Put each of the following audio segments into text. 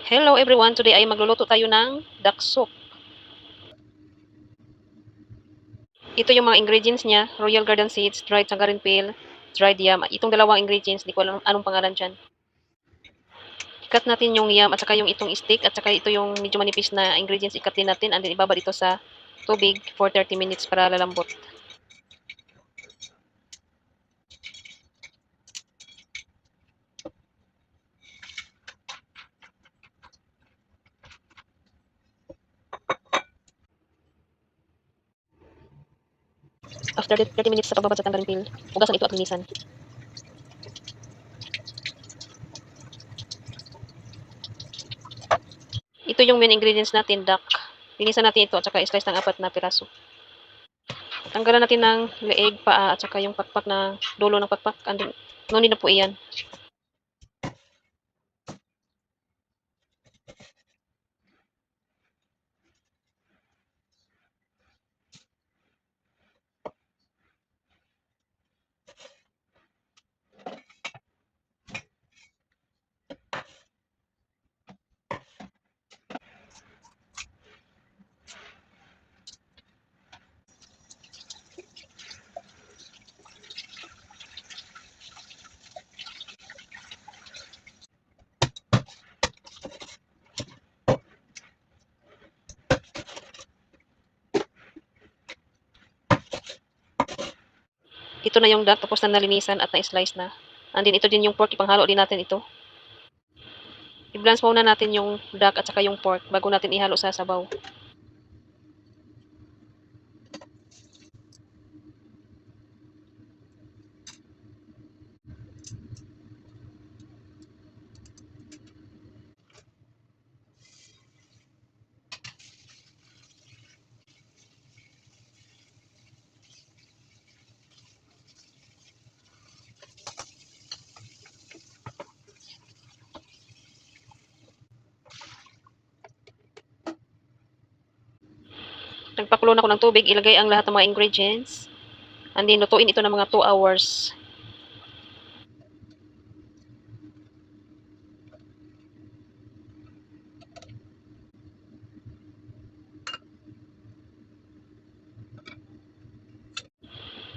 Hello everyone, today ay magluluto tayo ng duck soup. Ito yung mga ingredients niya, royal garden seeds, dried tangerine peel, dried yam. Itong dalawang ingredients, di ko alam anong pangalan dyan. Ikat natin yung yam at saka yung itong stick at saka ito yung medyo manipis na ingredients, ikat din natin and then ibabad ito sa tubig for 30 minutes para lalambot. After 30 minutes sa pagbabad sa tangerine peel, hugasan ito at linisan. Ito yung main ingredients natin, duck. Linisan natin ito at saka slice ng 4 na piraso. Tanggalan natin ng leeg, paa at saka yung pakpak na dulo ng pakpak. And then, no need na po iyan. Ito na yung duck tapos na nalinisan at na-slice na. And then ito din yung pork, ipanghalo din natin ito. I-blanch muna natin yung duck at saka yung pork bago natin ihalo sa sabaw. Nagpakulo na ako ng tubig, ilagay ang lahat ng mga ingredients. And then lutuin ito ng mga 2 hours.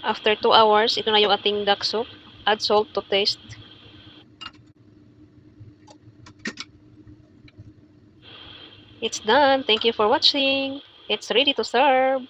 After 2 hours, ito na yung ating duck soup. Add salt to taste. It's done. Thank you for watching. It's ready to serve.